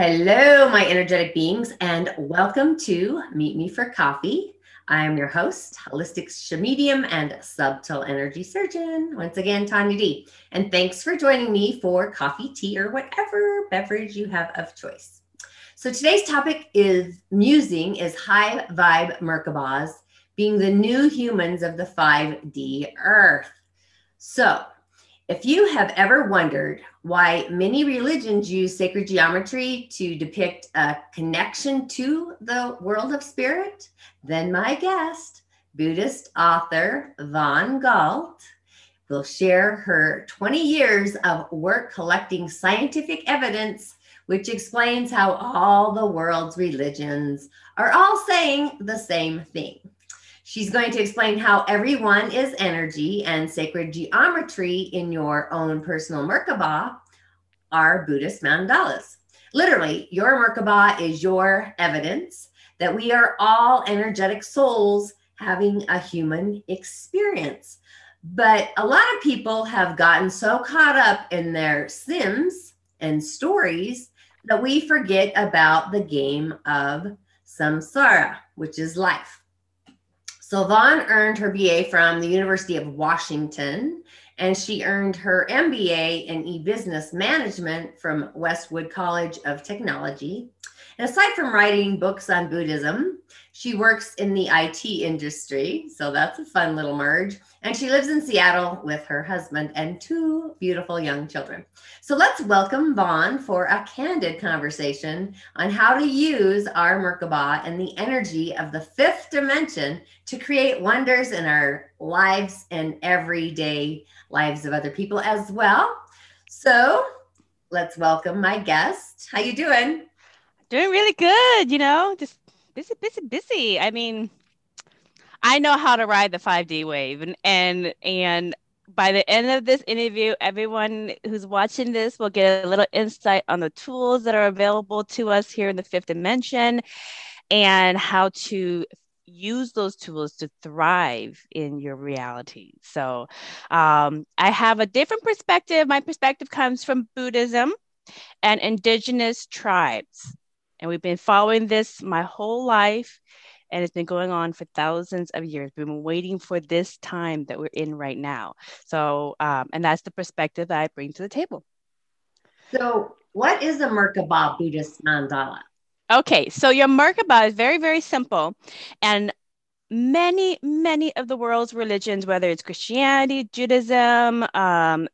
Hello, my energetic beings, and welcome to Meet Me for Coffee. I am your host, holistic medium and subtle energy surgeon. Once again, Tonya Dee. And thanks for joining me for coffee, tea, or whatever beverage you have of choice. So today's topic is musing is high vibe Merkabahs being the new humans of the 5D Earth. So if you have ever wondered why many religions use sacred geometry to depict a connection to the world of spirit, then my guest, Buddhist author Von Galt, will share her 20 years of work collecting scientific evidence, which explains how all the world's religions are all saying the same thing. She's going to explain how everyone is energy and sacred geometry in your own personal Merkaba are Buddhist mandalas. Literally, your Merkaba is your evidence that we are all energetic souls having a human experience. But a lot of people have gotten so caught up in their sims and stories that we forget about the game of samsara, which is life. So Vaughn earned her BA from the University of Washington, and she earned her MBA in e-business management from Westwood College of Technology. And aside from writing books on Buddhism, she works in the IT industry. So that's a fun little merge. And she lives in Seattle with her husband and two beautiful young children. So let's welcome Vaughn for a candid conversation on how to use our Merkaba and the energy of the fifth dimension to create wonders in our lives and everyday lives of other people as well. So let's welcome my guest. How you doing? Doing really good, just busy. I mean, I know how to ride the 5D wave and by the end of this interview, everyone who's watching this will get a little insight on the tools that are available to us here in the fifth dimension and how to use those tools to thrive in your reality. So I have a different perspective. My perspective comes from Buddhism and indigenous tribes. And we've been following this my whole life, and it's been going on for thousands of years. We've been waiting for this time that we're in right now. So, and that's the perspective that I bring to the table. So what is a Merkaba Buddhist mandala? Okay, so your Merkaba is very, very simple. And many of the world's religions, whether it's Christianity, Judaism,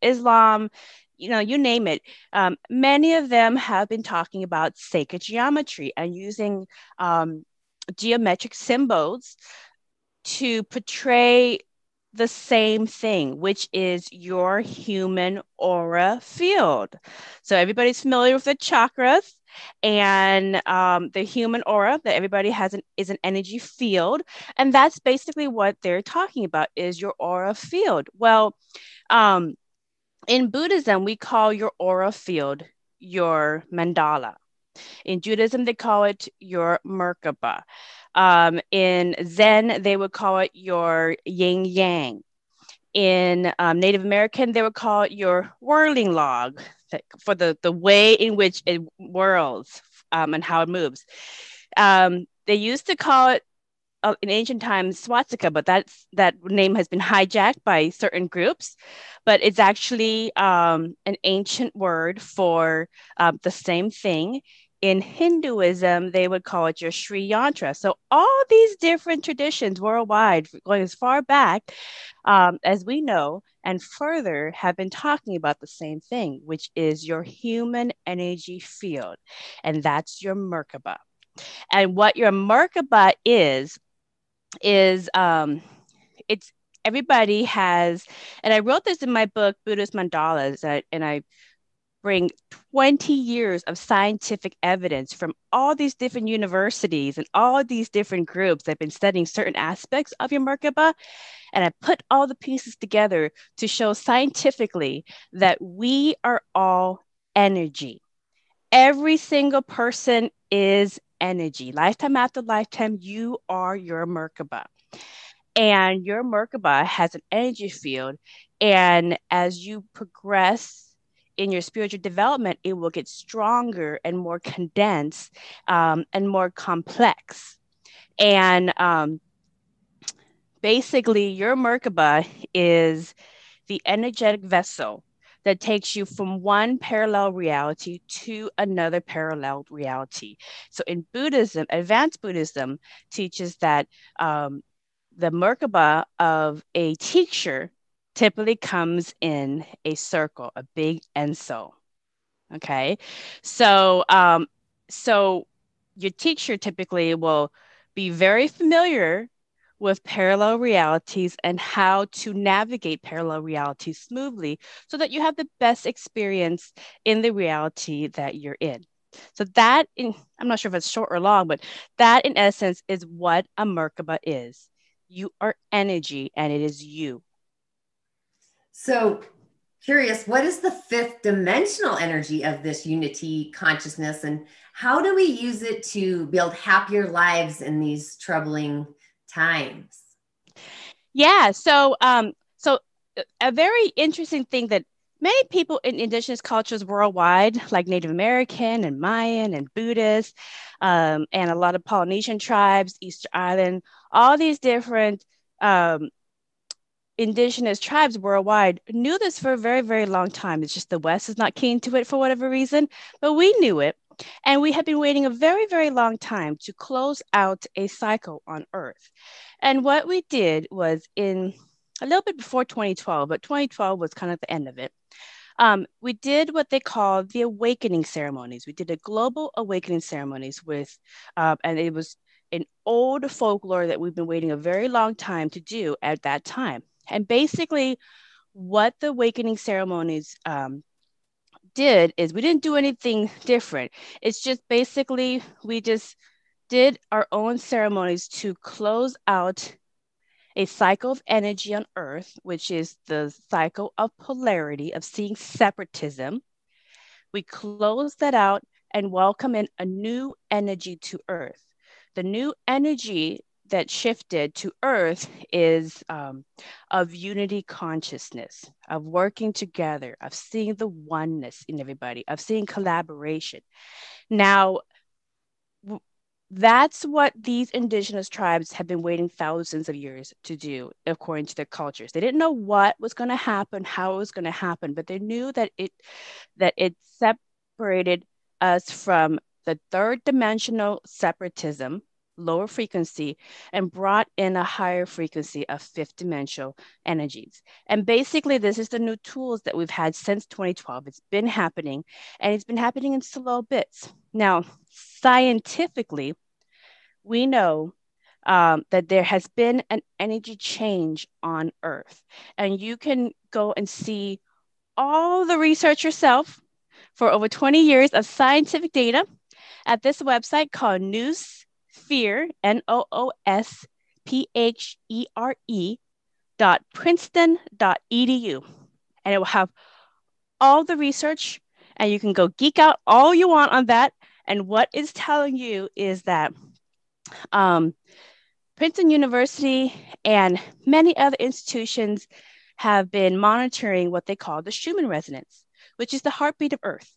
Islam, you name it, many of them have been talking about sacred geometry and using geometric symbols to portray the same thing, which is your human aura field. So everybody's familiar with the chakras, and the human aura that everybody has is an energy field, and that's basically what they're talking about is your aura field. Well, in Buddhism, we call your aura field your mandala. In Judaism, they call it your Merkaba. In Zen, they would call it your yin yang. In Native American, they would call it your whirling log for the way in which it whirls and how it moves. They used to call it in ancient times swastika, but that name has been hijacked by certain groups. But it's actually an ancient word for the same thing. In Hinduism, they would call it your Sri Yantra. So all these different traditions worldwide, going as far back as we know, and further have been talking about the same thing, which is your human energy field. And that's your Merkaba. And what your Merkaba is it's everybody has, and I wrote this in my book, Buddhist Mandalas, and I bring 20 years of scientific evidence from all these different universities and all these different groups that have been studying certain aspects of your Merkaba. And I put all the pieces together to show scientifically that we are all energy. Every single person is energy. Lifetime after lifetime, you are your Merkaba. And your Merkaba has an energy field. And as you progress in your spiritual development, it will get stronger and more condensed and more complex. And basically, your Merkaba is the energetic vessel that takes you from one parallel reality to another parallel reality. So in Buddhism, advanced Buddhism teaches that the Merkaba of a teacher typically comes in a circle, a big enso. Okay, so so your teacher typically will be very familiar with parallel realities and how to navigate parallel realities smoothly so that you have the best experience in the reality that you're in. So that, I'm not sure if it's short or long, but that in essence is what a Merkaba is. You are energy and it is you. So curious, what is the fifth dimensional energy of this unity consciousness, and how do we use it to build happier lives in these troubling times? Yeah, so a very interesting thing that many people in indigenous cultures worldwide, like Native American and Mayan and Buddhist, and a lot of Polynesian tribes, Easter Island, all these different um, indigenous tribes worldwide knew this for a very, very long time. It's just the West is not keen to it for whatever reason, but we knew it. And we had been waiting a very, very long time to close out a cycle on Earth. And what we did was in a little bit before 2012, but 2012 was kind of the end of it. We did what they call the awakening ceremonies. We did a global awakening ceremonies with, and it was an old folklore that we've been waiting a very long time to do at that time. And basically, what the awakening ceremonies did is we didn't do anything different. It's just basically we just did our own ceremonies to close out a cycle of energy on Earth, which is the cycle of polarity, of seeing separatism. We close that out and welcome in a new energy to Earth. The new energy that shifted to Earth is of unity consciousness, of working together, of seeing the oneness in everybody, of seeing collaboration. Now, that's what these indigenous tribes have been waiting thousands of years to do, according to their cultures. They didn't know what was going to happen, how it was going to happen, but they knew that it separated us from the third dimensional separatism, lower frequency, and brought in a higher frequency of fifth dimensional energies. And basically, this is the new tools that we've had since 2012. It's been happening, and it's been happening in slow bits. Now, scientifically, we know that there has been an energy change on Earth, and you can go and see all the research yourself for over 20 years of scientific data at this website called Noosphere, NOOSPHERE.princeton.edu. And it will have all the research, and you can go geek out all you want on that. And what it's telling you is that Princeton University and many other institutions have been monitoring what they call the Schumann Resonance, which is the heartbeat of Earth.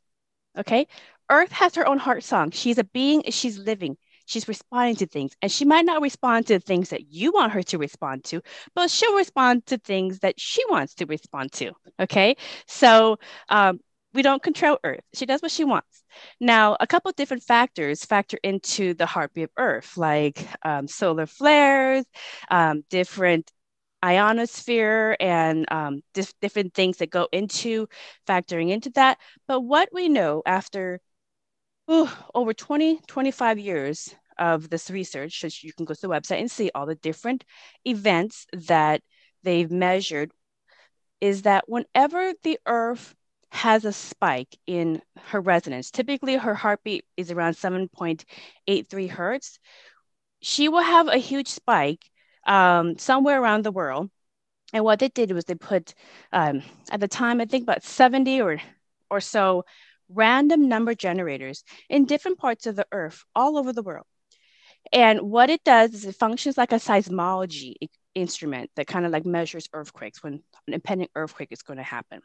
Okay. Earth has her own heart song. She's a being, she's living, she's responding to things. And she might not respond to things that you want her to respond to, but she'll respond to things that she wants to respond to. Okay. So we don't control Earth. She does what she wants. Now, a couple of different factors factor into the heartbeat of Earth, like solar flares, different ionosphere, and different things that go into factoring into that. But what we know after over 20, 25 years of this research, so you can go to the website and see all the different events that they've measured, is that whenever the Earth has a spike in her resonance, typically her heartbeat is around 7.83 hertz, she will have a huge spike somewhere around the world. And what they did was they put, at the time, I think about 70 or so random number generators in different parts of the Earth, all over the world. And what it does is it functions like a seismology instrument that kind of like measures earthquakes when an impending earthquake is going to happen.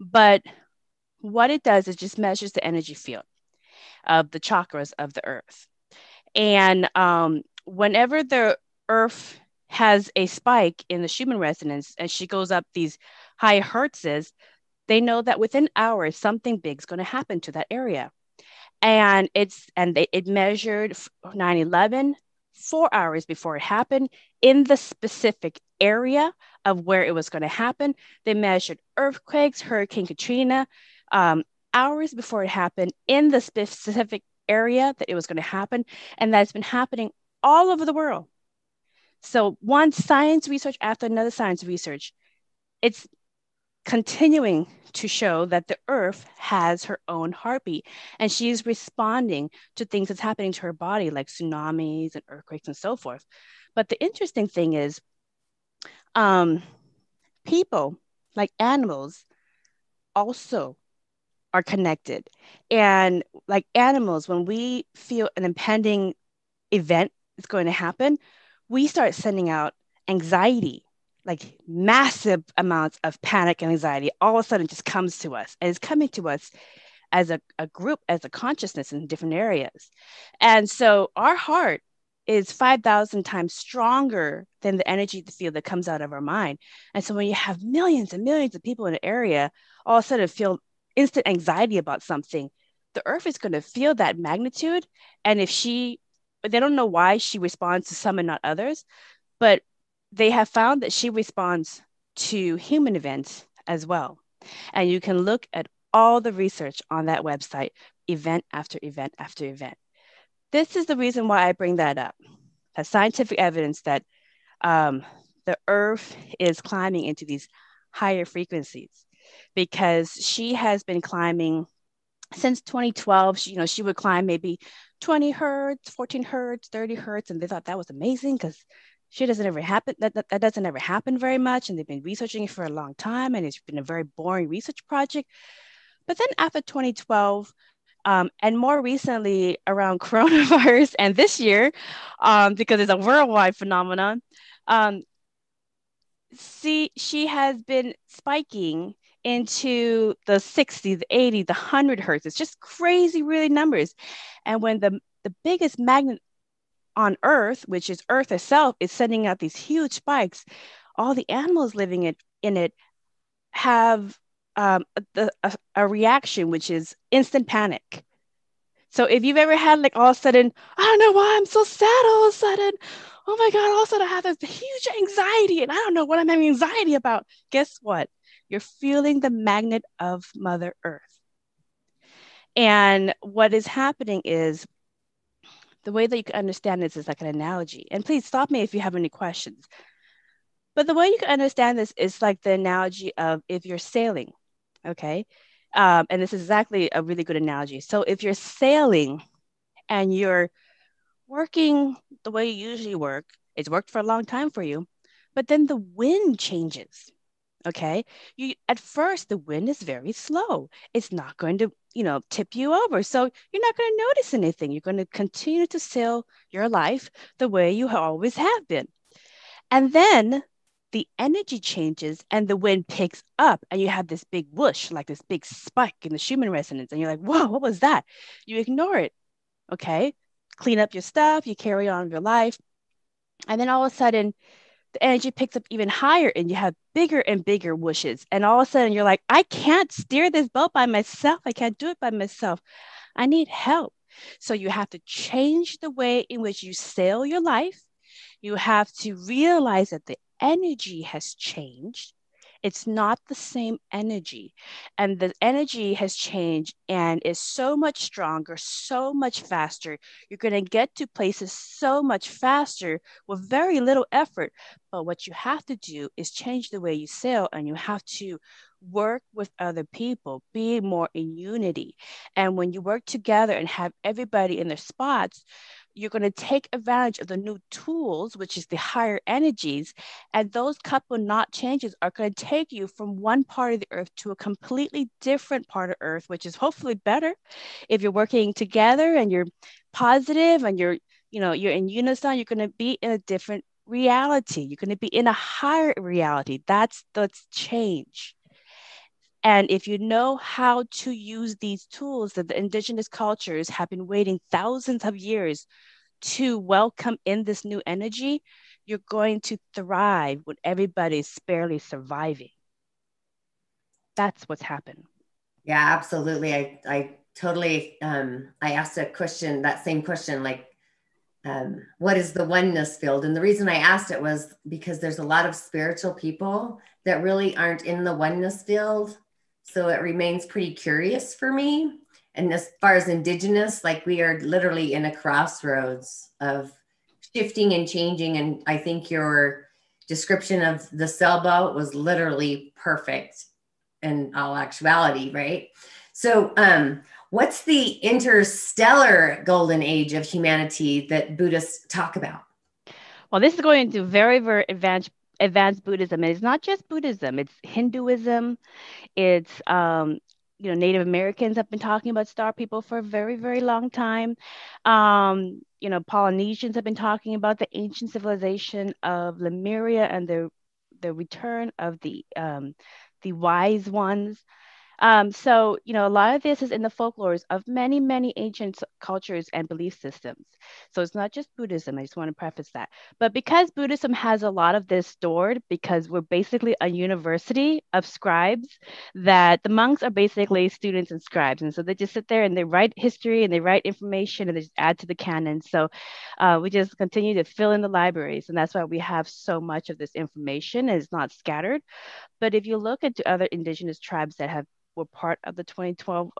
But What it does is just measures the energy field of the chakras of the earth. And whenever the earth has a spike in the Schumann resonance and she goes up these high hertzes, they know that within hours something big is going to happen to that area. And it measured 9/11 4 hours before it happened in the specific area of where it was going to happen. They measured earthquakes, Hurricane Katrina, um, hours before it happened in the specific area that it was going to happen, and that's been happening all over the world. So one science research after another science research, it's continuing to show that the earth has her own heartbeat and she's responding to things that's happening to her body, like tsunamis and earthquakes and so forth. But the interesting thing is, people, like animals, also are connected. And like animals, when we feel an impending event is going to happen, we start sending out anxiety, like massive amounts of panic and anxiety all of a sudden just comes to us, and it's coming to us as a group, as a consciousness in different areas. And so our heart is 5,000 times stronger than the energy field that comes out of our mind. And so when you have millions and millions of people in an area all of a sudden feel instant anxiety about something, the earth is going to feel that magnitude. And if she, they don't know why she responds to some and not others, but they have found that she responds to human events as well. And you can look at all the research on that website, event after event after event. This is the reason why I bring that up. Has scientific evidence that the earth is climbing into these higher frequencies, because she has been climbing since 2012. She would climb maybe 20 hertz, 14 hertz, 30 hertz, and they thought that was amazing because she doesn't ever happen. That doesn't ever happen very much, and they've been researching it for a long time, and it's been a very boring research project. But then after 2012, and more recently around coronavirus and this year, because it's a worldwide phenomenon, um, she has been spiking into the 60, the 80, the 100 hertz. It's just crazy, really numbers. And when the biggest magnet on Earth, which is Earth itself, is sending out these huge spikes, all the animals living in it have a reaction, which is instant panic. So if you've ever had like all of a sudden, I don't know why I'm so sad all of a sudden. Oh my God, all of a sudden I have this huge anxiety and I don't know what I'm having anxiety about. Guess what? You're feeling the magnet of Mother Earth. And what is happening is, the way that you can understand this is like an analogy. And please stop me if you have any questions. But the way you can understand this is like the analogy of if you're sailing, okay? And this is exactly a really good analogy. So if you're sailing and you're working the way you usually work, it's worked for a long time for you, but then the wind changes. Okay. At first the wind is very slow. It's not going to, tip you over. So you're not going to notice anything. You're going to continue to sail your life the way you always have been. And then the energy changes and the wind picks up and you have this big whoosh, like this big spike in the Schumann resonance. And you're like, whoa, what was that? You ignore it. Okay. Clean up your stuff, you carry on with your life. And then all of a sudden, the energy picks up even higher and you have bigger and bigger whooshes. And all of a sudden, you're like, I can't steer this boat by myself. I can't do it by myself. I need help. So you have to change the way in which you sail your life. You have to realize that the energy has changed. It's not the same energy. And the energy has changed and is so much stronger, so much faster. You're going to get to places so much faster with very little effort. But what you have to do is change the way you sail, and you have to work with other people, be more in unity. And when you work together and have everybody in their spots, you're going to take advantage of the new tools, which is the higher energies. And those couple knot changes are going to take you from one part of the earth to a completely different part of earth, which is hopefully better if you're working together and you're positive and you're in unison. You're going to be in a different reality. You're going to be in a higher reality. That's change. And if you know how to use these tools that the indigenous cultures have been waiting thousands of years to welcome in this new energy, you're going to thrive when everybody's barely surviving. That's what's happened. Yeah, absolutely. I totally, I asked a question, that same question, like, what is the oneness field? And the reason I asked it was because there's a lot of spiritual people that really aren't in the oneness field. So it remains pretty curious for me. And as far as indigenous, like we are literally in a crossroads of shifting and changing. And I think your description of the sailboat was literally perfect in all actuality, right? So, what's the interstellar golden age of humanity that Buddhists talk about? Well, this is going into very, very advanced Buddhism. And it's not just Buddhism, it's Hinduism. It's Native Americans have been talking about star people for a very, very long time. Polynesians have been talking about the ancient civilization of Lemuria and the return of the wise ones. A lot of this is in the folklores of many, many ancient cultures and belief systems. So it's not just Buddhism. I just want to preface that. But because Buddhism has a lot of this stored, because we're basically a university of scribes, that the monks are basically students and scribes. And so they just sit there and they write history and they write information and they just add to the canon. So we just continue to fill in the libraries. And that's why we have so much of this information. It's not scattered. But if you look into other indigenous tribes that were part of the 2012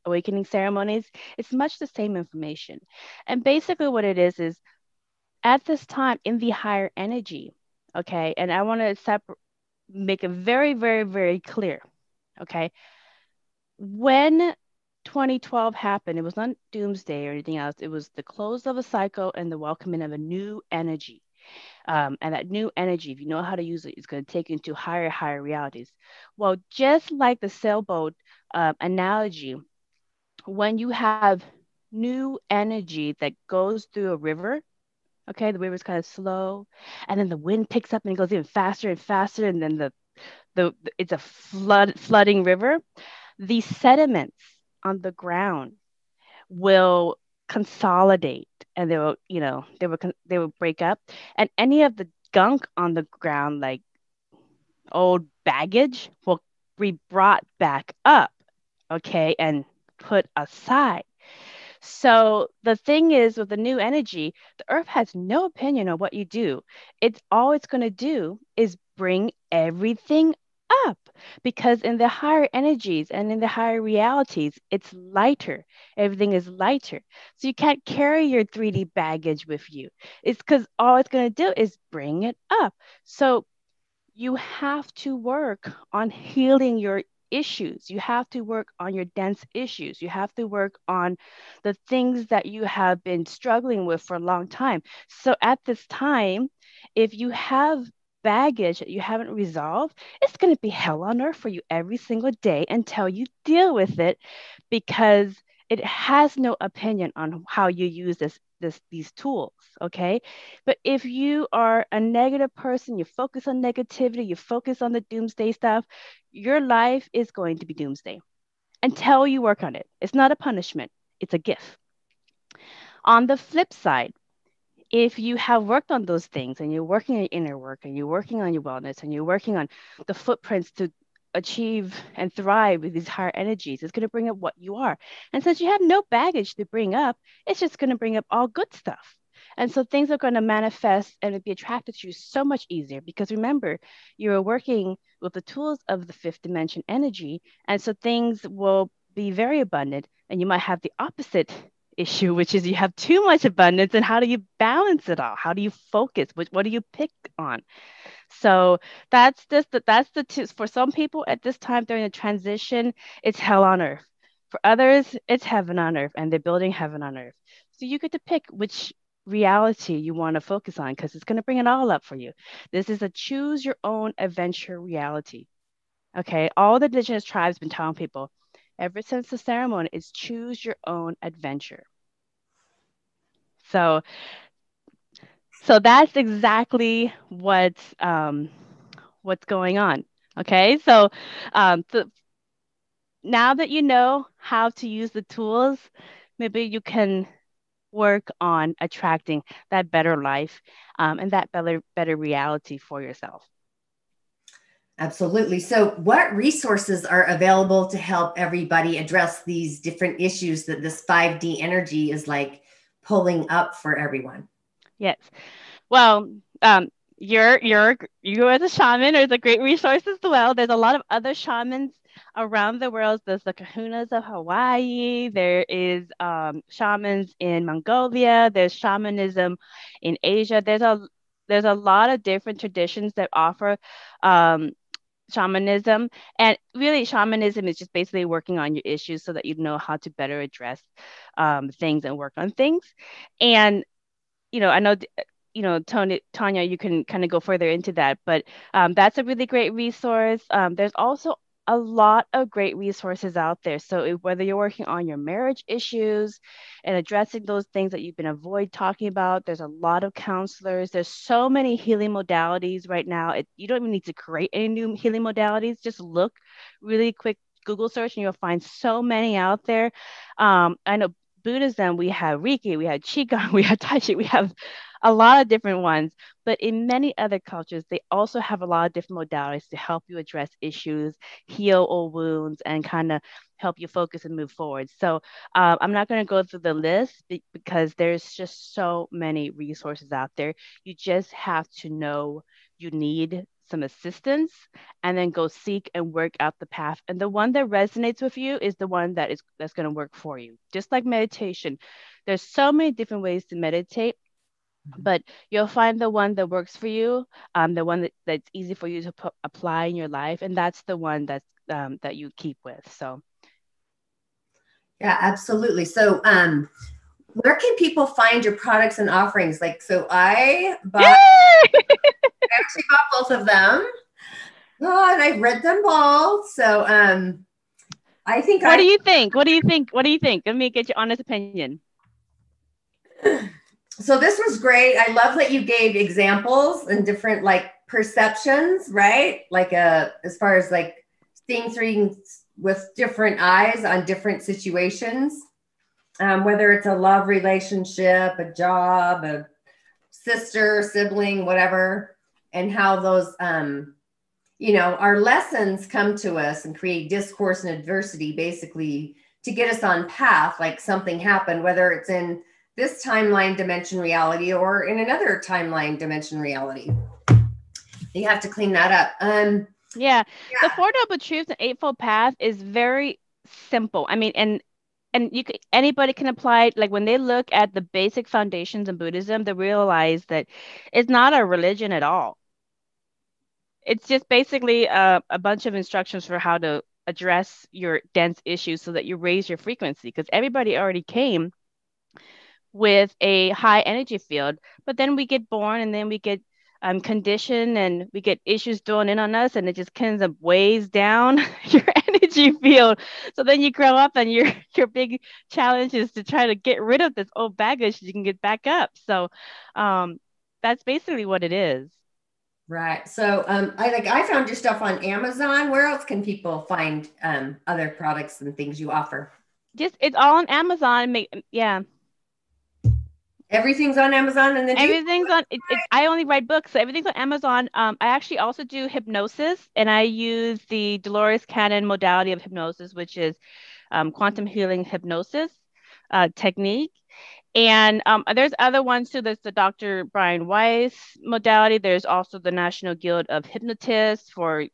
awakening ceremonies, it's much the same information. And basically what it is at this time in the higher energy, okay, and I want to make it very, very, very clear, okay, when 2012 happened, it was not doomsday or anything else. It was the close of a cycle and the welcoming of a new energy. And that new energy, if you know how to use it, is going to take you into higher realities. Well, just like the sailboat analogy, when you have new energy that goes through a river, okay, the river's kind of slow, and then the wind picks up and it goes even faster and faster, and then it's a flooding river. The sediments on the ground will consolidate and they will break up, and any of the gunk on the ground, like old baggage, will be brought back up, okay, and put aside. So the thing is, with the new energy, the earth has no opinion on what you do. It's all it's going to do is bring everything up, because in the higher energies and in the higher realities, it's lighter. Everything is lighter. So you can't carry your 3D baggage with you. It's because all it's going to do is bring it up. So you have to work on healing your issues. You have to work on your dense issues. You have to work on the things that you have been struggling with for a long time. So at this time, if you have baggage that you haven't resolved, it's going to be hell on earth for you every single day until you deal with it, because it has no opinion on how you use these tools, okay? But if you are a negative person, you focus on negativity, you focus on the doomsday stuff, your life is going to be doomsday until you work on it. It's not a punishment, it's a gift. On the flip side, if you have worked on those things and you're working on your inner work and you're working on your wellness and you're working on the footprints to achieve and thrive with these higher energies, it's going to bring up what you are. And since you have no baggage to bring up, it's just going to bring up all good stuff. And so things are going to manifest and be attracted to you so much easier, because remember, you're working with the tools of the fifth dimension energy. And so things will be very abundant, and you might have the opposite issue, which is you have too much abundance, and how do you balance it all? How do you focus? What do you pick on? So that's the two. For some people at this time during the transition, it's hell on earth. For others, it's heaven on earth, and they're building heaven on earth. So you get to pick which reality you want to focus on, because it's going to bring it all up for you. This is a choose your own adventure reality. Okay, all the indigenous tribes been telling people ever since the ceremony is choose your own adventure. So that's exactly what's going on. Okay, so now that you know how to use the tools, maybe you can work on attracting that better life, and that better reality for yourself. Absolutely. So, what resources are available to help everybody address these different issues that this 5D energy is like pulling up for everyone? Yes. Well, you as a shaman is a great resource as well. There's a lot of other shamans around the world. There's the Kahunas of Hawaii. There is shamans in Mongolia. There's shamanism in Asia. There's a lot of different traditions that offer um, shamanism, and really shamanism is just basically working on your issues so that you know how to better address things and work on things. And I know, Tonya, you can kind of go further into that, but that's a really great resource. There's also a lot of great resources out there. So whether you're working on your marriage issues and addressing those things that you've been avoid talking about, there's a lot of counselors. There's so many healing modalities right now. You don't even need to create any new healing modalities. Just look really quick, Google search, and you'll find so many out there. I know Buddhism, we have Reiki, we have Qigong, we have Tai Chi, we have a lot of different ones. But in many other cultures, they also have a lot of different modalities to help you address issues, heal old wounds, and kind of help you focus and move forward. So I'm not going to go through the list because there's just so many resources out there. You just have to know you need some assistance and then go seek and work out the path. And the one that resonates with you is the one that's going to work for you. Just like meditation, there's so many different ways to meditate, but you'll find the one that works for you, the one that's easy for you to apply in your life, and that's the one that you keep with. So Yeah, absolutely. So, where can people find your products and offerings? Like, so I actually bought both of them. Oh, and I read them both. So, I think what do you think? What do you think? What do you think? Let me get your honest opinion. So this was great. I love that you gave examples and different like perceptions, right? Like as far as like seeing things with different eyes on different situations, whether it's a love relationship, a job, a sister, sibling, whatever, and how those our lessons come to us and create discourse and adversity, basically to get us on path. Like something happened, whether it's in this timeline dimension reality or in another timeline dimension reality. You have to clean that up. Yeah. The Four Noble Truths and Eightfold Path is very simple. I mean, and anybody can apply it. Like when they look at the basic foundations in Buddhism, they realize that it's not a religion at all. It's just basically a bunch of instructions for how to address your dense issues so that you raise your frequency, because everybody already came with a high energy field, but then we get born and then we get conditioned and we get issues thrown in on us, and it just kind of weighs down your energy field. So then you grow up and your big challenge is to try to get rid of this old baggage so you can get back up. So that's basically what it is. Right. So I found your stuff on Amazon. Where else can people find other products and things you offer? Just it's all on Amazon. Yeah. Everything's on Amazon, and then Everything's on I only write books, so everything's on Amazon. I actually also do hypnosis, and I use the Dolores Cannon modality of hypnosis, which is quantum healing hypnosis technique. And there's other ones too. There's the Dr. Brian Weiss modality. There's also the National Guild of Hypnotists for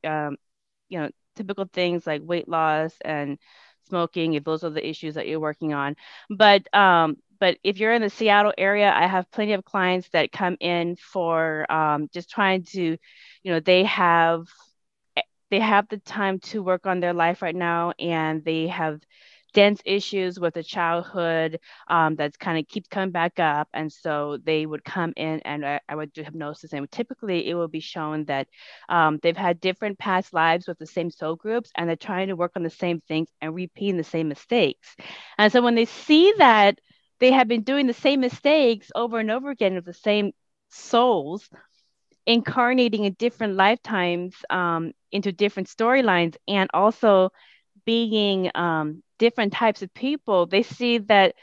typical things like weight loss and smoking, if those are the issues that you're working on. But if you're in the Seattle area, I have plenty of clients that come in for just trying to, they have the time to work on their life right now, and they have dense issues with a childhood that's kind of keeps coming back up. And so they would come in and I would do hypnosis, and typically it will be shown that they've had different past lives with the same soul groups, and they're trying to work on the same things and repeating the same mistakes. And so when they see that they have been doing the same mistakes over and over again with the same souls, incarnating in different lifetimes into different storylines, and also being different types of people, they see that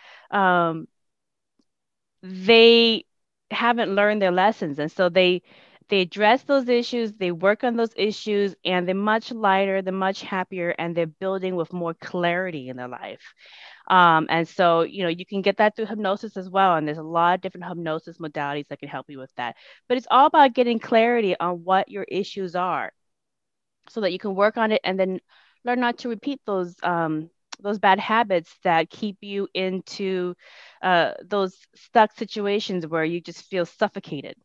they haven't learned their lessons, and so they address those issues, they work on those issues, and they're much lighter, they're much happier, and they're building with more clarity in their life. And so, you can get that through hypnosis as well. And there's a lot of different hypnosis modalities that can help you with that. But it's all about getting clarity on what your issues are so that you can work on it and then learn not to repeat those bad habits that keep you into those stuck situations where you just feel suffocated.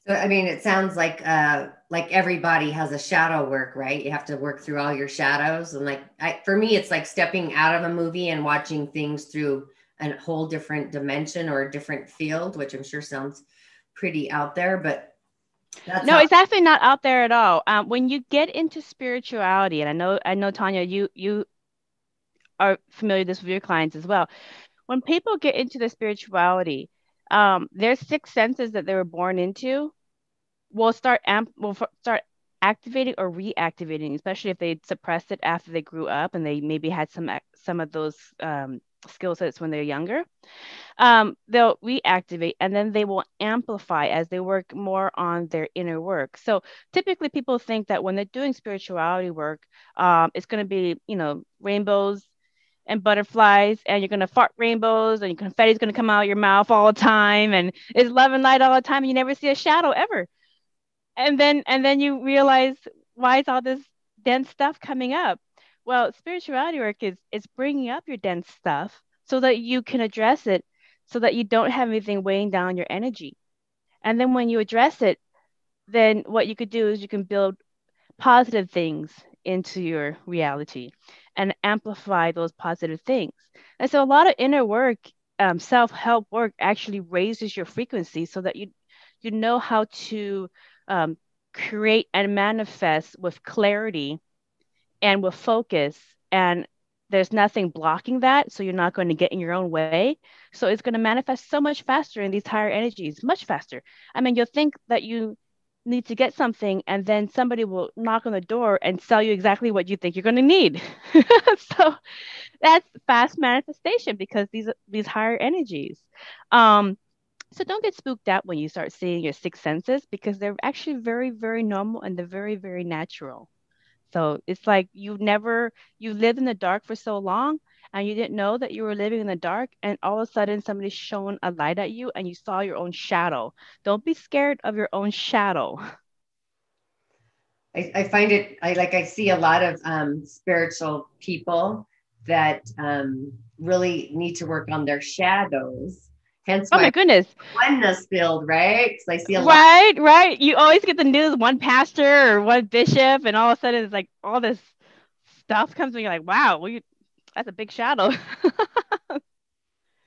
So, I mean, it sounds like everybody has a shadow work, right? You have to work through all your shadows. And for me, it's like stepping out of a movie and watching things through a whole different dimension or a different field, which I'm sure sounds pretty out there, but that's No, how. it's actually not out there at all. When you get into spirituality, and I know, Tonya, you are familiar with this with your clients as well. When people get into the spirituality, their six senses that they were born into will start activating or reactivating, especially if they suppressed it after they grew up and they maybe had some of those skill sets when they're younger. They'll reactivate and then they will amplify as they work more on their inner work. So typically people think that when they're doing spirituality work, it's going to be, rainbows and butterflies, and you're going to fart rainbows and your confetti is going to come out of your mouth all the time. And it's love and light all the time. And you never see a shadow ever. And then you realize, why is all this dense stuff coming up? Well, spirituality work is bringing up your dense stuff so that you can address it, so that you don't have anything weighing down your energy. And then when you address it, then what you could do is you can build positive things into your reality and amplify those positive things. And so a lot of inner work, self-help work, actually raises your frequency so that you know how to um, create and manifest with clarity and with focus. And there's nothing blocking that. So you're not going to get in your own way. So it's going to manifest so much faster in these higher energies, much faster. I mean, you'll think that you need to get something, and then somebody will knock on the door and sell you exactly what you think you're going to need. So that's fast manifestation because these higher energies. Um, so don't get spooked out when you start seeing your six senses, because they're actually very, very normal and they're very, very natural. So it's like you lived in the dark for so long and you didn't know that you were living in the dark, and all of a sudden somebody's shone a light at you and you saw your own shadow. Don't be scared of your own shadow. I find it, I see a lot of spiritual people that really need to work on their shadows. Hence Oh why my goodness. oneness field, right? Because I see a lot. Right, right. You always get the news, one pastor or one bishop, and all of a sudden it's like all this stuff comes and you're like, wow, well, that's a big shadow.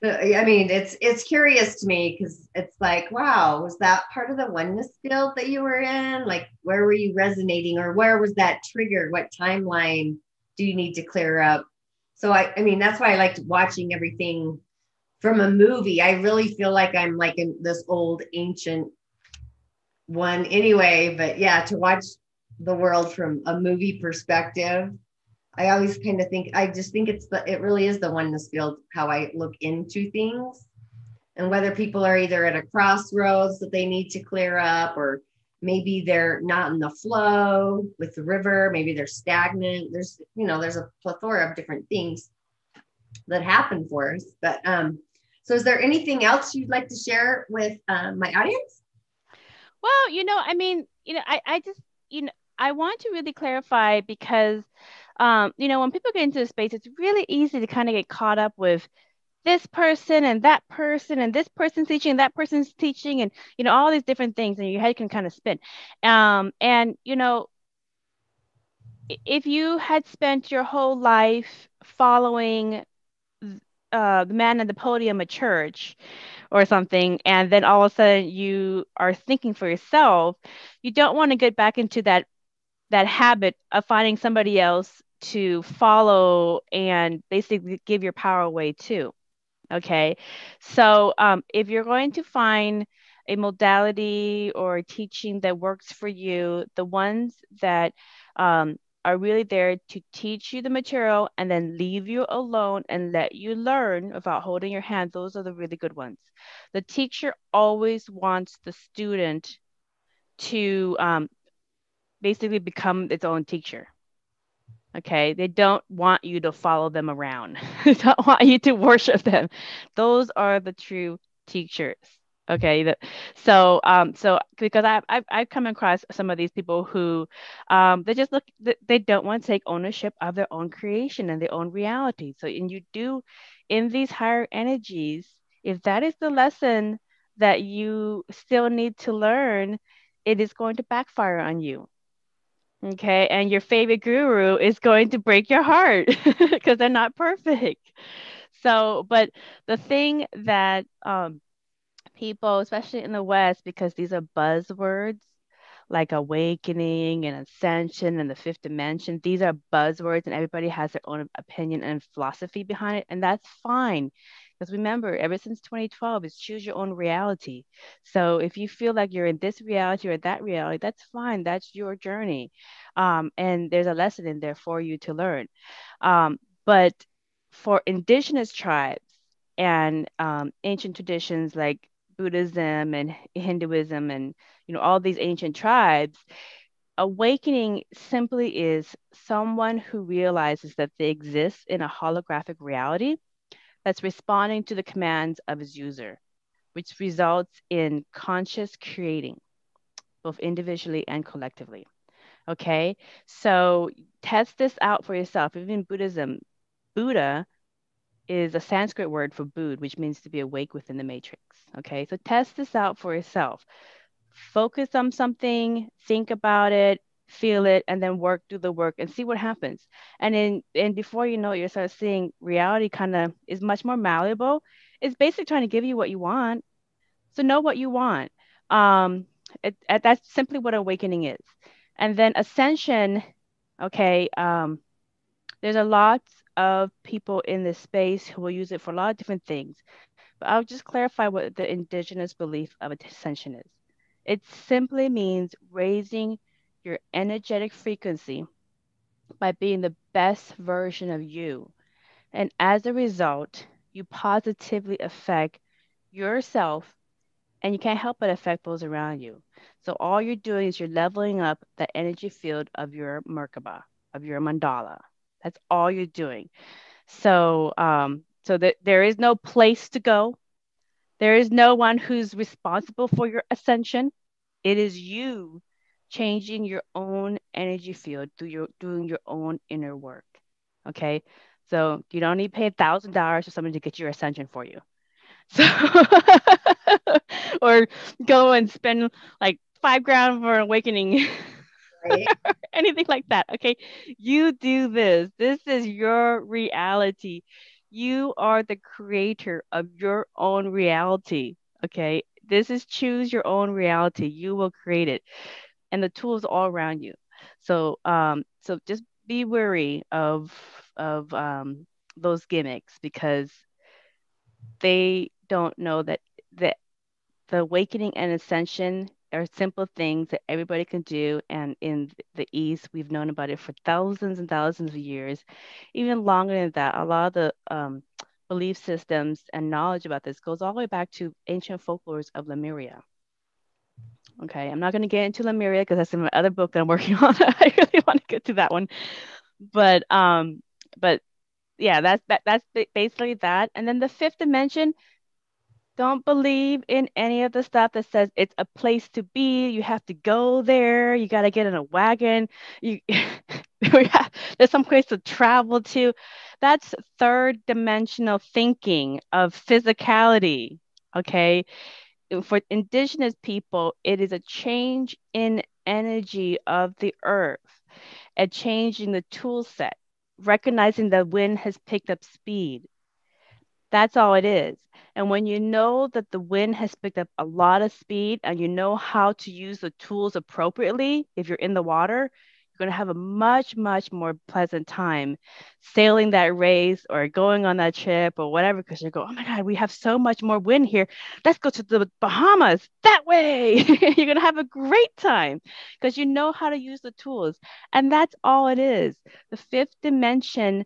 I mean, it's curious to me because it's like, wow, was that part of the oneness field that you were in? Like, where were you resonating, or where was that triggered? What timeline do you need to clear up? So I mean, that's why I liked watching everything from a movie. I really feel like I'm like in this old ancient one anyway, but yeah, to watch the world from a movie perspective, I always kind of think, I just think it really is the oneness field, how I look into things, and whether people are either at a crossroads that they need to clear up, or maybe they're not in the flow with the river, maybe they're stagnant. There's a plethora of different things that happen for us. But so is there anything else you'd like to share with my audience? Well, I mean, I just, I want to really clarify because, when people get into the space, it's really easy to kind of get caught up with this person and this person's teaching, and that person's teaching, and, all these different things, and your head can kind of spin. And, if you had spent your whole life following the man at the podium at church or something, and then all of a sudden you are thinking for yourself, you don't want to get back into that habit of finding somebody else to follow and basically give your power away to. Okay. So if you're going to find a modality or a teaching that works for you, the ones that are really there to teach you the material and then leave you alone and let you learn without holding your hand. Those are the really good ones. The teacher always wants the student to basically become its own teacher. Okay. They don't want you to follow them around. They don't want you to worship them. Those are the true teachers. Okay. So because I've come across some of these people who they just look they don't want to take ownership of their own creation and their own reality. So and you do in these higher energies, if that is the lesson that you still need to learn, it is going to backfire on you. Okay. And your favorite guru is going to break your heart because they're not perfect. So, but the thing that people, especially in the West, because these are buzzwords like awakening and ascension and the fifth dimension, these are buzzwords and everybody has their own opinion and philosophy behind it. And that's fine. Because remember, ever since 2012, it's choose your own reality. So if you feel like you're in this reality or that reality, that's fine. That's your journey. And there's a lesson in there for you to learn. But for indigenous tribes and ancient traditions like Buddhism and Hinduism and all these ancient tribes, awakening simply is someone who realizes that they exist in a holographic reality that's responding to the commands of its user, which results in conscious creating, both individually and collectively. Okay, so test this out for yourself. Even in Buddhism, Buddha is a Sanskrit word for Bud, which means to be awake within the matrix. Okay, so test this out for yourself. Focus on something, think about it, feel it, and then do the work and see what happens. And before you know it, you start seeing reality kind of is much more malleable. It's basically trying to give you what you want. So know what you want. Um, that's simply what awakening is. And then ascension, okay, there's a lot of people in this space who will use it for a lot of different things. But I'll just clarify what the indigenous belief of ascension is. It simply means raising your energetic frequency by being the best version of you. And as a result, you positively affect yourself and you can't help but affect those around you. So all you're doing is you're leveling up the energy field of your Merkaba, of your mandala. That's all you're doing. So that there is no place to go. There is no one who's responsible for your ascension. It is you changing your own energy field through your doing your own inner work. Okay. So you don't need to pay $1,000 for someone to get your ascension for you. So or go and spend like $5,000 for awakening. Right. Anything like that. Okay. You do this. This is your reality. You are the creator of your own reality. Okay. This is choose your own reality. You will create it. And the tools all around you. So just be wary of those gimmicks because they don't know that the awakening and ascension are simple things that everybody can do. And in the East, we've known about it for thousands and thousands of years, even longer than that. A lot of the belief systems and knowledge about this goes all the way back to ancient folklores of Lemuria. Okay, I'm not going to get into Lemuria because that's in my other book that I'm working on. I really want to get to that one, but um, but yeah, that's basically that. And then the fifth dimension, don't believe in any of the stuff that says it's a place to be. You have to go there. You got to get in a wagon. You there's some place to travel to. That's third dimensional thinking of physicality. Okay. For indigenous people, it is a change in energy of the earth, a change in the tool set, recognizing the wind has picked up speed. That's all it is. And when you know that the wind has picked up a lot of speed and you know how to use the tools appropriately, if you're in the water, You're going to have a much, much more pleasant time sailing that race or going on that trip or whatever, because you go, oh my God, we have so much more wind here. Let's go to the Bahamas that way. You're going to have a great time because you know how to use the tools. And that's all it is. The fifth dimension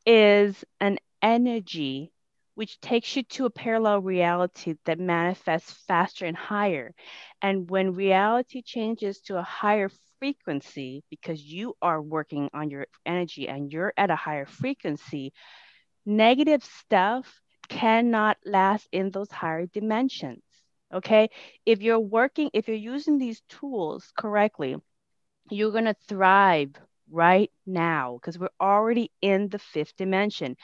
is an energy which takes you to a parallel reality that manifests faster and higher. And when reality changes to a higher frequency, because you are working on your energy and you're at a higher frequency, negative stuff cannot last in those higher dimensions. Okay. If you're using these tools correctly, you're going to thrive right now because we're already in the fifth dimension.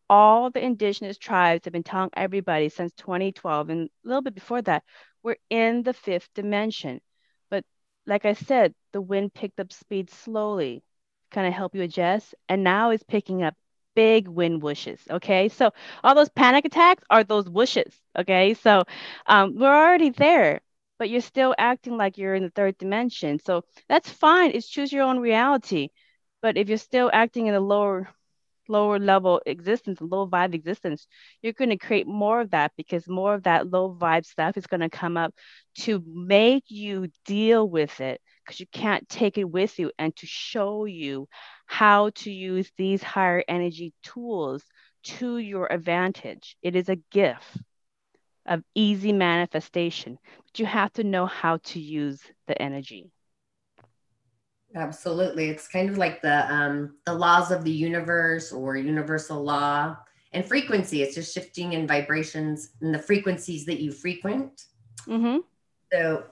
All the indigenous tribes have been telling everybody since 2012 and a little bit before that, we're in the fifth dimension. But like I said, the wind picked up speed slowly, kind of help you adjust. And now it's picking up big wind whooshes. Okay. So all those panic attacks are those whooshes. Okay. So we're already there, but you're still acting like you're in the third dimension. So that's fine. It's choose your own reality. But if you're still acting in a lower level existence, low vibe existence, you're going to create more of that because more of that low vibe stuff is going to come up to make you deal with it because you can't take it with you and to show you how to use these higher energy tools to your advantage. It is a gift of easy manifestation, but you have to know how to use the energy. Absolutely. It's kind of like the laws of the universe or universal law and frequency. It's just shifting in vibrations and the frequencies that you frequent. Mm-hmm. So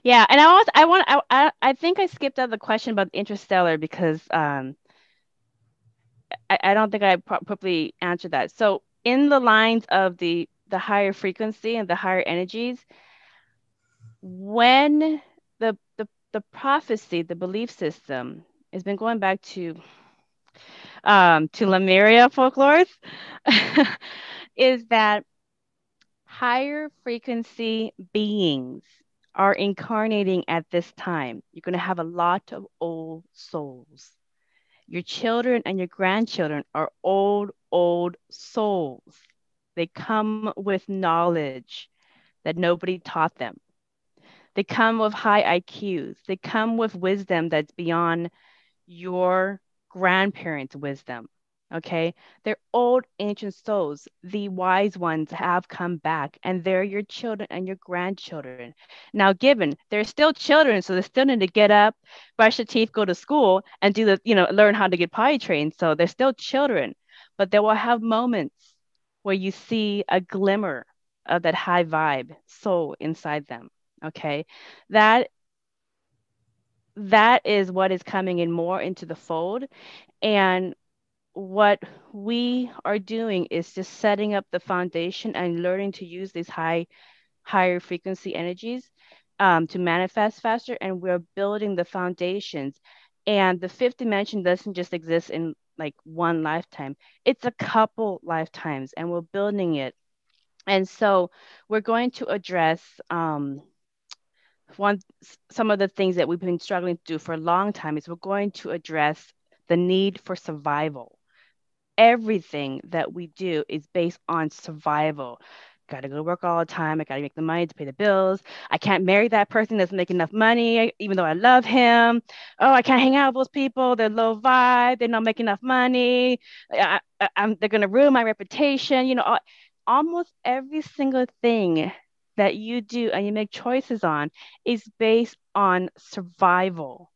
Yeah, and I think I skipped out the question about interstellar because I don't think I properly answered that. So in the lines of the higher frequency and the higher energies, when the prophecy, the belief system has been going back to Lemuria folklore, is that higher frequency beings are incarnating at this time. You're going to have a lot of old souls. Your children and your grandchildren are old souls. They come with knowledge that nobody taught them. They come with high IQs. They come with wisdom that's beyond your grandparents' wisdom. Okay. They're old ancient souls. The wise ones have come back and they're your children and your grandchildren. Now, given they're still children, so they still need to get up, brush their teeth, go to school, and do learn how to get potty trained. So they're still children, but they will have moments where you see a glimmer of that high vibe soul inside them. Okay. That that is what is coming in more into the fold. And what we are doing is just setting up the foundation and learning to use these higher frequency energies to manifest faster. And we're building the foundations. And the fifth dimension doesn't just exist in like one lifetime, it's a couple lifetimes, and we're building it. And so we're going to address one some of the things that we've been struggling to do for a long time is we're going to address the need for survival. Everything that we do is based on survival. Got to go to work all the time. I got to make the money to pay the bills. I can't marry that person that doesn't make enough money, even though I love him. Oh, I can't hang out with those people. They're low vibe. They're not making enough money. They're going to ruin my reputation. Almost every single thing that you do and you make choices on is based on survival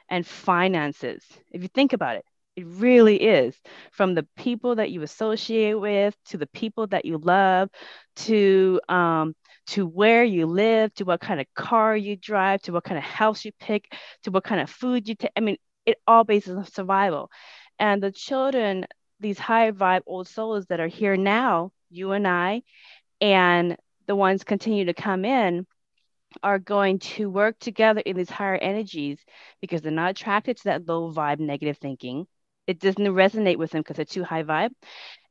and finances. If you think about it, it really is. From the people that you associate with, to the people that you love, to where you live, to what kind of car you drive, to what kind of house you pick, to what kind of food you take. I mean, it all bases on survival. And the children, these high vibe old souls that are here now, you and I, and the ones continue to come in, are going to work together in these higher energies because they're not attracted to that low vibe negative thinking. It doesn't resonate with them because they're too high vibe.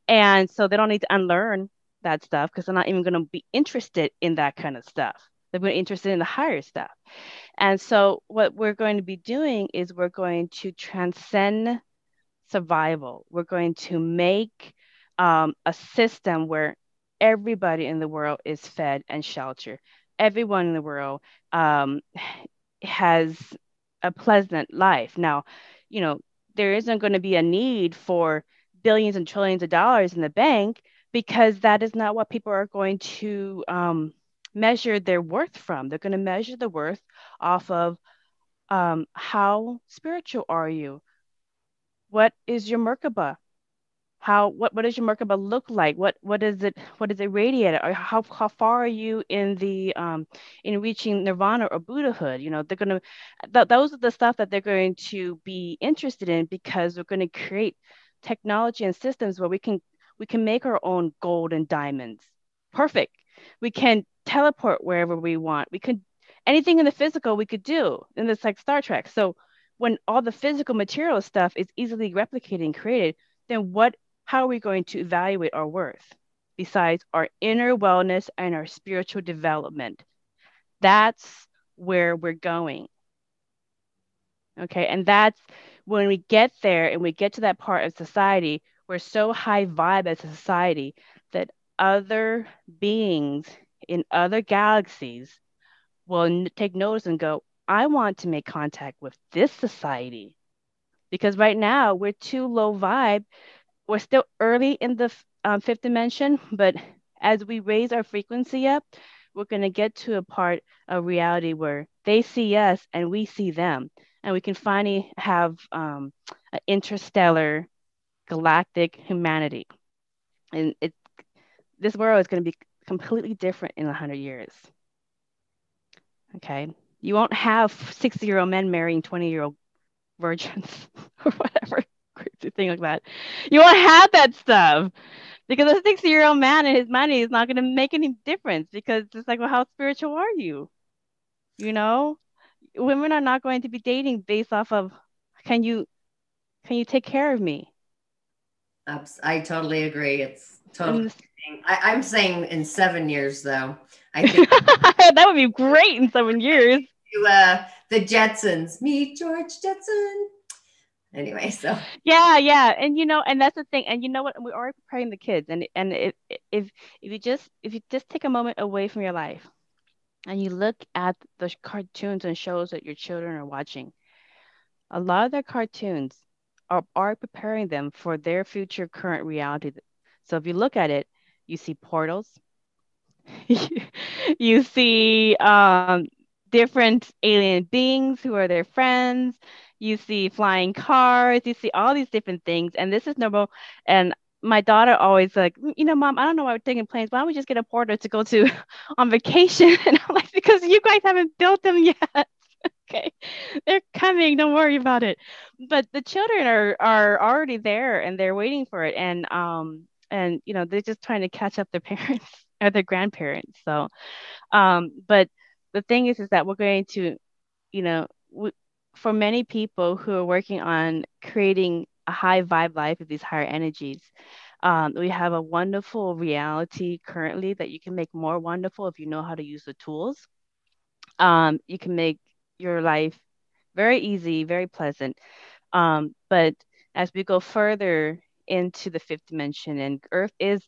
And so they don't need to unlearn that stuff because they're not even going to be interested in that kind of stuff. that we're interested in the higher stuff. And so what we're going to be doing is we're going to transcend survival. We're going to make a system where everybody in the world is fed and sheltered. Everyone in the world um, has a pleasant life. Now, you know, there isn't going to be a need for billions and trillions of dollars in the bank, because that is not what people are going to measure their worth from. They're going to measure the worth off of how spiritual are you? What is your Merkaba? What does your Merkaba look like? What is it radiated? Or how far are you in reaching nirvana or Buddhahood? They're gonna those are the stuff that they're going to be interested in, because we're going to create technology and systems where we can make our own gold and diamonds. Perfect. We can teleport wherever we want. We could anything in the physical we could do. And it's like Star Trek. So when all the physical material stuff is easily replicated and created, then how are we going to evaluate our worth besides our inner wellness and our spiritual development? That's where we're going. Okay. And that's when we get there and we get to that part of society, we're so high vibe as a society that other beings in other galaxies will take notice and go, I want to make contact with this society. Because right now we're too low vibe. We're still early in the fifth dimension, but as we raise our frequency up, we're going to get to a part of reality where they see us and we see them. And we can finally have an interstellar galactic humanity. And this world is going to be completely different in 100 years. Okay. You won't have 60-year-old men marrying 20-year-old virgins or whatever crazy thing like that. You won't have that stuff, because a 60-year-old man and his money is not going to make any difference, because it's like, well, how spiritual are you? Women are not going to be dating based off of, can you take care of me? I totally agree. It's totally. And I'm saying in 7 years, though. I think that would be great in 7 years. The Jetsons, meet George Jetson. Anyway, so Yeah, and that's the thing, and you know what? We're already preparing the kids, and if you just take a moment away from your life and you look at the cartoons and shows that your children are watching, a lot of their cartoons are preparing them for their future current reality. So if you look at it, you see portals, you see different alien beings who are their friends. You see flying cars. You see all these different things, and this is normal. And my daughter always like, Mom, I don't know why we're taking planes. Why don't we just get a portal to go to on vacation? And I'm like, because you guys haven't built them yet. Okay, they're coming. Don't worry about it. But the children are already there and they're waiting for it, and they're just trying to catch up their parents or their grandparents. So, but the thing is that we're going to, you know, for many people who are working on creating a high vibe life with these higher energies, we have a wonderful reality currently that you can make more wonderful if you know how to use the tools. You can make your life very easy, very pleasant. But as we go further into the fifth dimension, and Earth is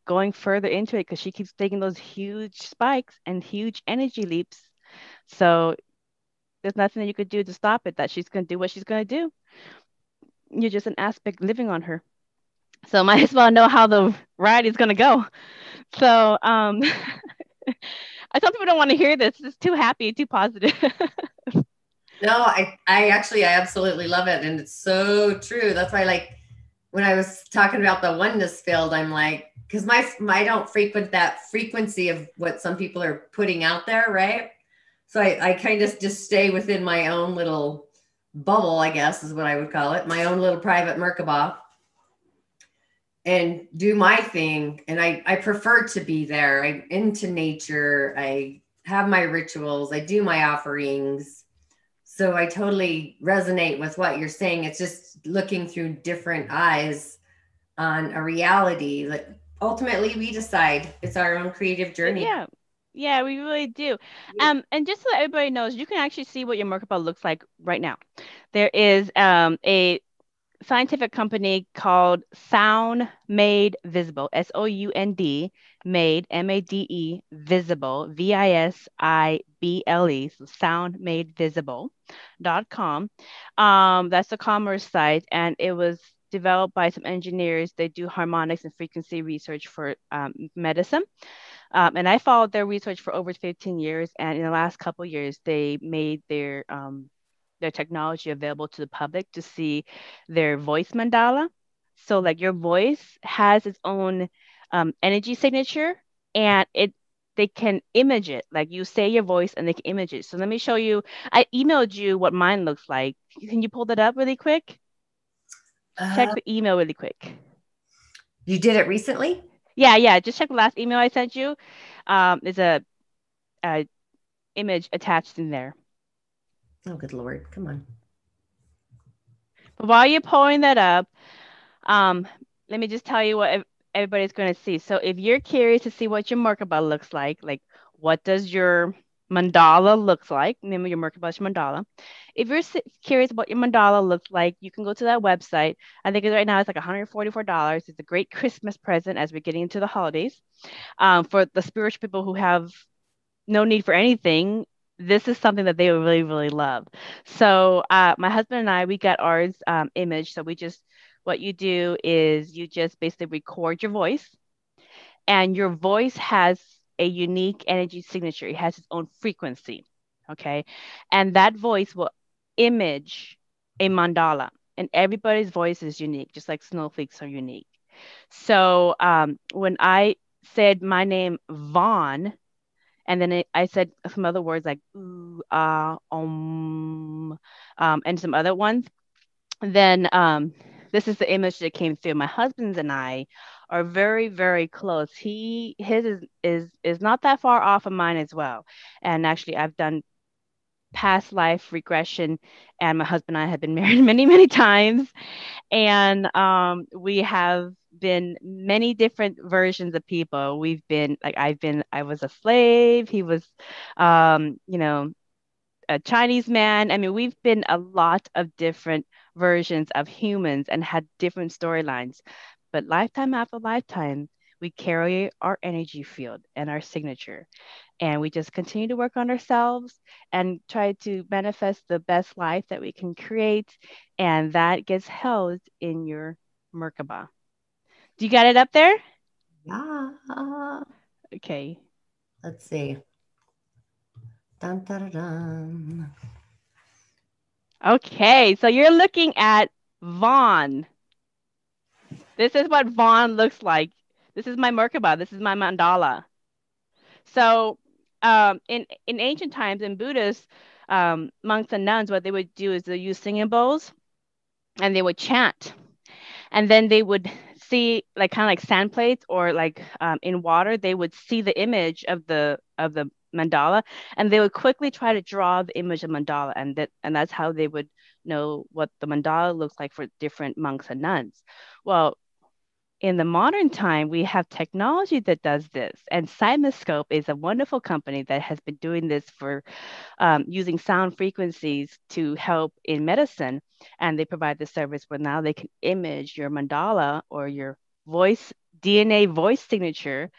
going further into it because she keeps taking those huge spikes and huge energy leaps. So there's nothing that you could do to stop it, that she's going to do what she's going to do. You're just an aspect living on her. So might as well know how the ride is going to go. So some people don't want to hear this. It's too happy, too positive. no, I actually I absolutely love it, and it's so true. That's why, like, when I was talking about the oneness field, I'm like, because I don't frequent that frequency of what some people are putting out there, right? So I kind of just stay within my own little bubble, I guess is what I would call it, my own little private Merkaba, and do my thing. And I prefer to be there. I'm into nature. I have my rituals. I do my offerings. So I totally resonate with what you're saying. It's just looking through different eyes on a reality that ultimately we decide. It's our own creative journey. Yeah. Yeah, we really do. And just so that everybody knows, you can actually see what your Merkaba looks like right now. There is a scientific company called Sound Made Visible, SOUND, made, MADE, visible, VISIBLE, so soundmadevisible.com. That's the commerce site, and it was developed by some engineers. They do harmonics and frequency research for medicine. And I followed their research for over 15 years. And in the last couple of years, they made their technology available to the public to see their voice mandala. So like your voice has its own energy signature, and they can image it. Like you say your voice and they can image it. So let me show you. I emailed you what mine looks like. Can you pull that up really quick? Check the email really quick. You did it recently? Yeah. Just check the last email I sent you. There's a image attached in there. Oh, good Lord. Come on. But while you're pulling that up, let me just tell you what everybody's going to see. So if you're curious to see what your Merkaba looks like what does your mandala looks like? Name of your Merkaba is mandala. If you're curious about your mandala looks like, you can go to that website. I think right now it's like $144. It's a great Christmas present as we're getting into the holidays. For the spiritual people who have no need for anything, this is something that they would really, really love. So my husband and I, we got ours image. So what you do is you just basically record your voice, and your voice has a unique energy signature. It has its own frequency. Okay. And that voice will image a mandala, and everybody's voice is unique, just like snowflakes are unique. So when I said my name, Vaughn, and then I said some other words like ooh, and some other ones. Then this is the image that came through. My husband and I are very, very close. His is not that far off of mine as well. And actually, I've done past life regression, and my husband and I have been married many, many times, and we have been many different versions of people. We've been like I was a slave. He was, you know, a Chinese man. I mean, we've been a lot of different versions of humans and had different storylines. But lifetime after lifetime, we carry our energy field and our signature. And we just continue to work on ourselves and try to manifest the best life that we can create. And that gets held in your Merkaba. Do you got it up there? Yeah. Okay. Let's see. Dun, dun, dun, dun. Okay. So you're looking at Vaughn. This is what Vaughn looks like. This is my Merkaba. This is my mandala. So in ancient times, in Buddhist monks and nuns, what they would do is they use singing bowls and they would chant. And then they would see like kind of like sand plates or like in water, they would see the image of the mandala, and they would quickly try to draw the image of mandala, and that's how they would know what the mandala looks like for different monks and nuns. Well, in the modern time, we have technology that does this. And Cymascope is a wonderful company that has been doing this for using sound frequencies to help in medicine. And they provide the service where now they can image your mandala or your voice, DNA voice signature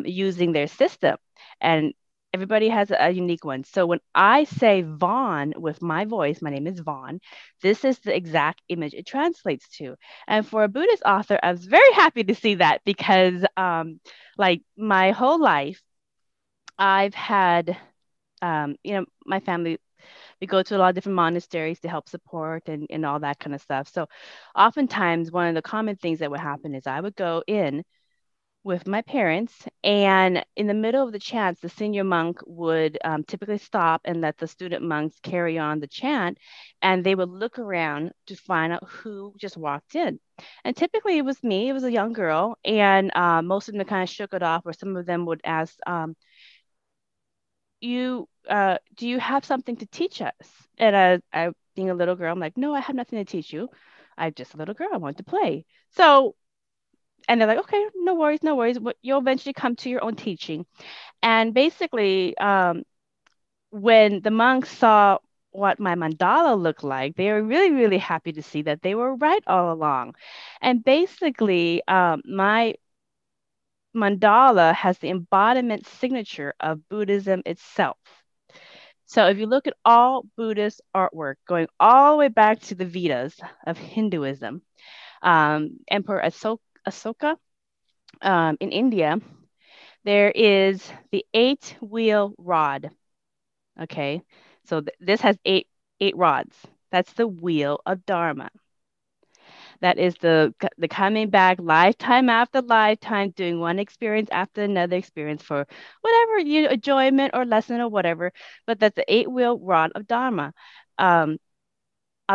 using their system. And everybody has a unique one. So when I say Vaughn with my voice, my name is Vaughn, this is the exact image it translates to. And for a Buddhist author, I was very happy to see that because like my whole life, I've had, my family, we go to a lot of different monasteries to help support and all that kind of stuff. So oftentimes one of the common things that would happen is I would go in with my parents, and in the middle of the chants, the senior monk would typically stop and let the student monks carry on the chant, and they would look around to find out who just walked in. And typically it was me, it was a young girl, and most of them kind of shook it off, or some of them would ask, do you have something to teach us? And I, being a little girl, I'm like, no, I have nothing to teach you. I'm just a little girl. I want to play. So And they're like, okay, no worries, no worries. You'll eventually come to your own teaching. And basically, when the monks saw what my mandala looked like, they were really, really happy to see that they were right all along. And basically, my mandala has the embodiment signature of Buddhism itself. So if you look at all Buddhist artwork, going all the way back to the Vedas of Hinduism, Emperor Asoka in India, there is the 8-wheel rod. Okay, so this has eight rods. That's the wheel of Dharma. That is the coming back lifetime after lifetime, doing one experience after another experience for whatever enjoyment or lesson or whatever. But that's the 8-wheel rod of Dharma. At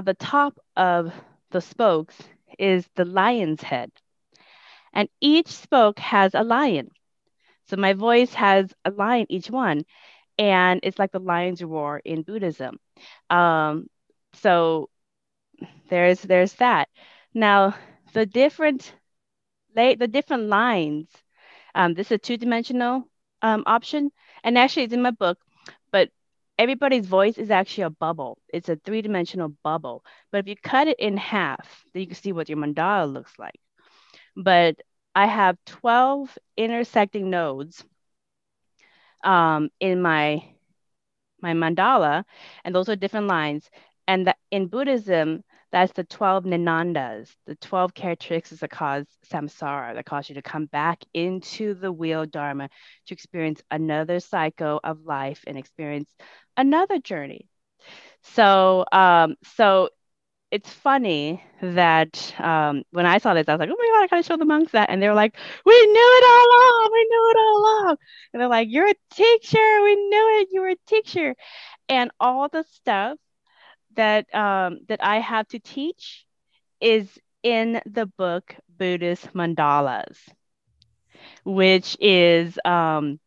the top of the spokes is the lion's head, and each spoke has a lion. So my voice has a lion each one, and it's like the lion's roar in Buddhism. So there's that. Now the different lines. This is a 2-dimensional option, and actually it's in my book, but everybody's voice is actually a bubble. It's a 3-dimensional bubble. But if you cut it in half, then you can see what your mandala looks like. But I have 12 intersecting nodes in my mandala, and those are different lines. And in Buddhism, that's the 12 ninandas, the 12 characteristics that cause samsara, that cause you to come back into the wheel dharma to experience another cycle of life and experience another journey. So, so it's funny that when I saw this, I was like, oh my God, I gotta show the monks that. And they were like, we knew it all along. We knew it all along. And they're like, you're a teacher. We knew it. You were a teacher. And all the stuff that that I have to teach is in the book Buddhist Mandalas, which is my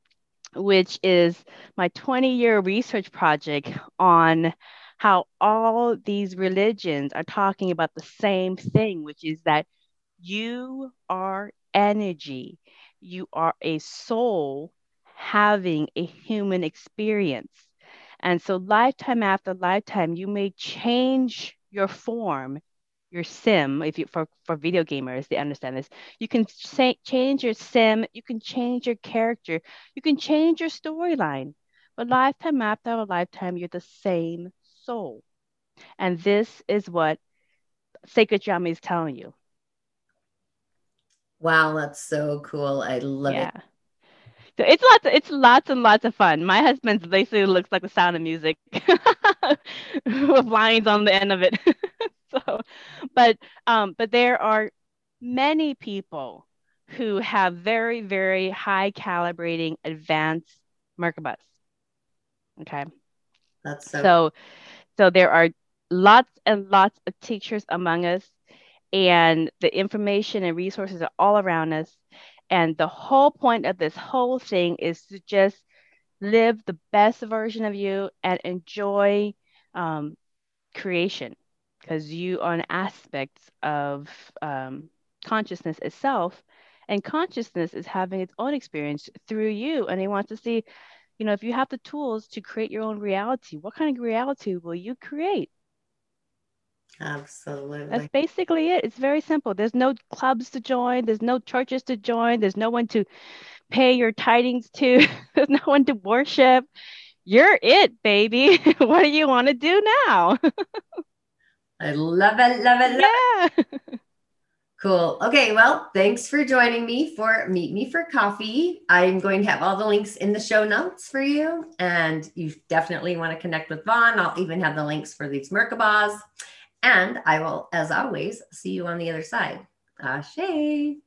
20-year research project on how all these religions are talking about the same thing, which is that you are energy. You are a soul having a human experience. And so lifetime after lifetime, you may change your form, your sim. If you for video gamers, they understand this. You can change your sim, you can change your character, you can change your storyline. But lifetime after lifetime, you're the same soul. And this is what Sacred Yama is telling you. Wow, that's so cool. I love it. Yeah. So it's lots and lots of fun. My husband's basically looks like the Sound of Music with lines on the end of it. So, but there are many people who have very, very high calibrating advanced Merkabahs. Okay. That's So there are lots and lots of teachers among us, and the information and resources are all around us. And the whole point of this whole thing is to just live the best version of you and enjoy creation, because you are an aspect of consciousness itself, and consciousness is having its own experience through you. And he wants to see, if you have the tools to create your own reality, what kind of reality will you create? absolutely. That's basically it. It's very simple. There's no clubs to join. There's no churches to join. There's no one to pay your tidings to. There's no one to worship. You're it, baby. What do you want to do now? I love it, love it, love Yeah. it. Cool. Okay, well, thanks for joining me for Meet Me for Coffee. I'm going to have all the links in the show notes for you, and you definitely want to connect with Vaughn. I'll even have the links for these Merkabahs, and I will, as always, see you on the other side. Ashe.